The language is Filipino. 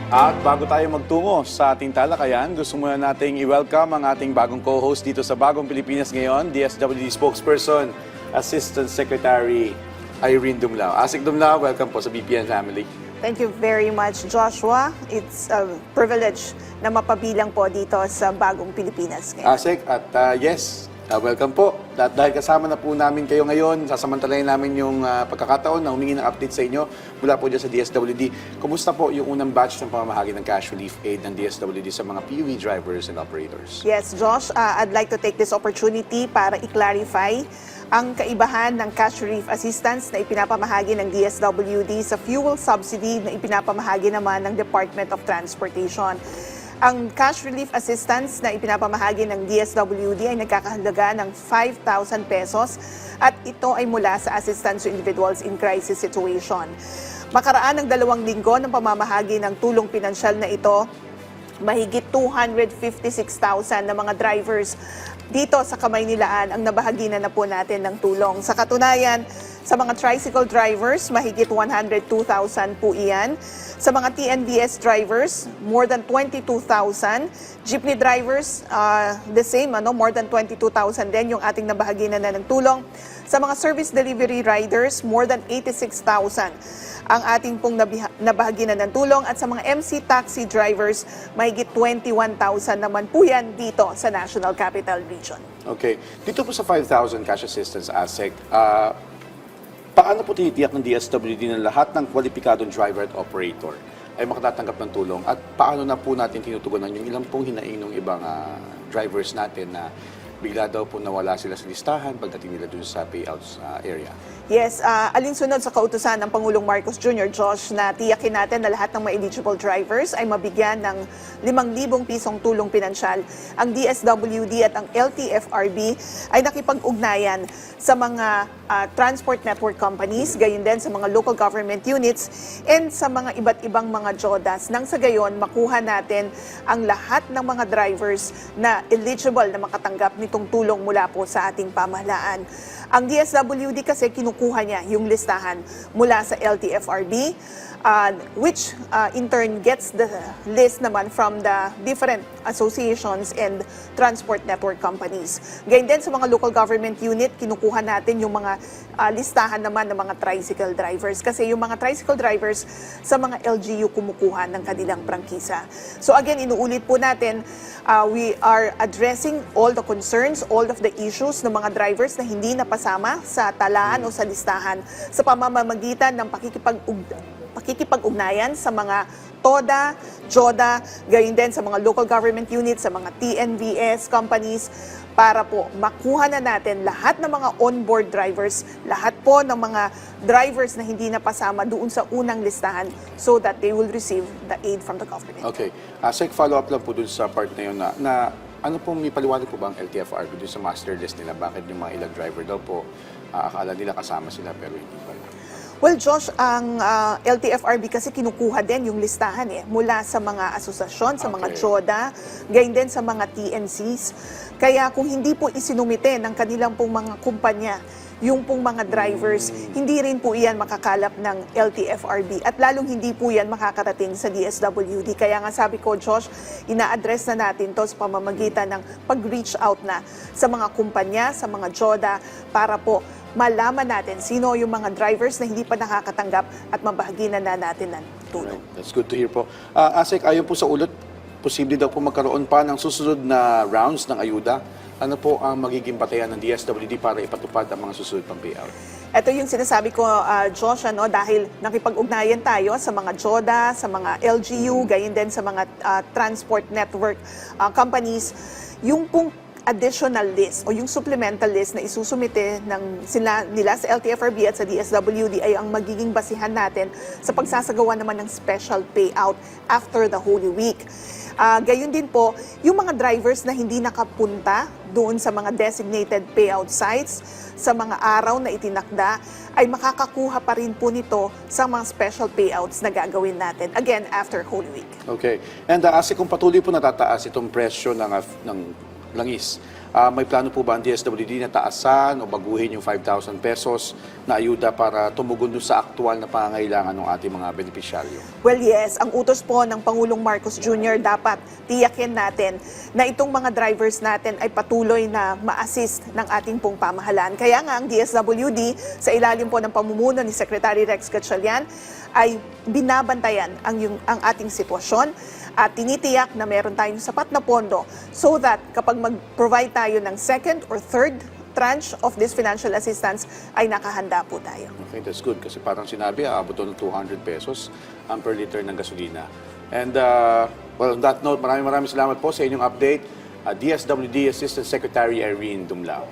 At bago tayo magtungo sa ating talakayan, gusto muna nating i-welcome ang ating bagong co-host dito sa Bagong Pilipinas Ngayon, DSWD Spokesperson, Assistant Secretary Irene Dumlao. Asik Dumlao, welcome po sa BPN family. Thank you very much, Joshua. It's a privilege na mapabilang po dito sa Bagong Pilipinas Ngayon. Asik, at yes, welcome po. At dahil kasama na po namin kayo ngayon, sasamantalayin namin yung pagkakataon na humingi ng update sa inyo mula po dyan sa DSWD. Kumusta po yung unang batch ng pamamahagi ng cash relief aid ng DSWD sa mga PUV drivers and operators? Yes, Josh, I'd like to take this opportunity para i-clarify ang kaibahan ng cash relief assistance na ipinapamahagi ng DSWD sa fuel subsidy na ipinapamahagi naman ng Department of Transportation. Ang cash relief assistance na ipinapamahagi ng DSWD ay nagkakahalaga ng 5,000 pesos at ito ay mula sa assistance to individuals in crisis situation. Makaraan ng 2 linggo ng pamamahagi ng tulong pinansyal na ito, mahigit 256,000 na mga drivers dito sa Kamaynilaan ang nabahaginan na po natin ng tulong. Sa katunayan, sa mga tricycle drivers, mahigit 102,000 po iyan. Sa mga TNVS drivers, more than 22,000. Jeepney drivers, the same, more than 22,000 din yung ating nabahaginan na ng tulong. Sa mga service delivery riders, more than 86,000 ang ating pong nabahaginan ng tulong. At sa mga MC taxi drivers, mahigit 21,000 naman po yan dito sa National Capital Region. Okay. Dito po sa 5,000 cash assistance ASEC, paano po tinitiyak ng DSWD na lahat ng kwalipikadong driver at operator ay makatatanggap ng tulong? At paano na po natin tinutugunan yung ilang pong hinaing ng ibang drivers natin na bigla daw po nawala sila sa listahan pagdating nila dun sa payouts area? Yes, alinsunod sa kautusan ng Pangulong Marcos Jr., Josh, na tiyakin natin na lahat ng mga eligible drivers ay mabigyan ng 5,000 pisong tulong pinansyal. Ang DSWD at ang LTFRB ay nakipag-ugnayan sa mga transport network companies, gayon din sa mga local government units, and sa mga iba't ibang mga JODAs. Nang sa gayon, makuha natin ang lahat ng mga drivers na eligible na makatanggap nitong tulong mula po sa ating pamahalaan. Ang DSWD kasi kinukuha niya yung listahan mula sa LTFRB, which in turn gets the list naman from the different associations and transport network companies. Ganyan din sa mga local government unit, kinukuha natin yung mga listahan naman ng mga tricycle drivers. Kasi yung mga tricycle drivers sa mga LGU kumukuha ng kanilang prangkisa. So again, inuulit po natin, we are addressing all the concerns, all of the issues ng mga drivers na hindi napasama sa talaan o sa listahan sa pamamagitan ng pakikipag-ugnayan sa mga TODA, JODA, gayon din sa mga local government units, sa mga TNVS companies, para po makuha na natin lahat ng mga onboard drivers, lahat po ng mga drivers na hindi napasama doon sa unang listahan so that they will receive the aid from the government. Okay. Sec, follow-up lang po dun sa part na yun na ano pong may paliwanag po ba ang LTFRB dun sa master list nila? Bakit yung mga ilang driver daw po, akala nila kasama sila pero hindi pala? Well, Josh, ang LTFRB kasi kinukuha din yung listahan mula sa mga asosasyon, sa mga JODA, gayon din sa mga TNCs. Kaya kung hindi po isinumite ng kanilang pong mga kumpanya, yung pong mga drivers, hindi rin po iyan makakalap ng LTFRB at lalong hindi po yan makakarating sa DSWD. Kaya nga sabi ko, Josh, ina-address na natin to sa pamamagitan ng pag-reach out na sa mga kumpanya, sa mga JODA, para po malaman natin sino yung mga drivers na hindi pa nakakatanggap at mabahaginan na natin ng tulong. Right. That's good to hear po. Asek, ayon po sa ulat, posible daw po magkaroon pa ng susunod na rounds ng ayuda. Ano po ang magiging batayan ng DSWD para ipatupad ang mga susunod pang payout? Ito yung sinasabi ko, Josh, dahil nakipag-ugnayan tayo sa mga JODA, sa mga LGU, gayon din sa mga transport network companies, yung pong additional list o yung supplemental list na isusumite nila sa LTFRB at sa DSWD ay ang magiging basihan natin sa pagsasagawa naman ng special payout after the Holy Week. Gayon din po, yung mga drivers na hindi nakapunta doon sa mga designated payout sites sa mga araw na itinakda ay makakakuha pa rin po nito sa mga special payouts na gagawin natin, again, after Holy Week. Okay. And kasi kung patuloy po natataas itong presyo ng langis. May plano po ba ang DSWD na taasan o baguhin yung 5,000 pesos na ayuda para tumugon doon sa aktual na pangangailangan ng ating mga benepisyaryo? Well, yes. Ang utos po ng Pangulong Marcos Jr. dapat tiyakin natin na itong mga drivers natin ay patuloy na ma-assist ng ating pong pamahalaan. Kaya nga ang DSWD sa ilalim po ng pamumuno ni Secretary Rex Gatchalian ay binabantayan ang ating sitwasyon at tinitiyak na meron tayong sapat na pondo so that kapag mag-provide tayo ng second or third tranche of this financial assistance ay nakahanda po tayo. Okay, that's good kasi parang sinabi, aabot ng 200 pesos ang per liter ng gasolina. And well, on that note, maraming salamat po sa inyong update. DSWD Assistant Secretary Irene Dumlao.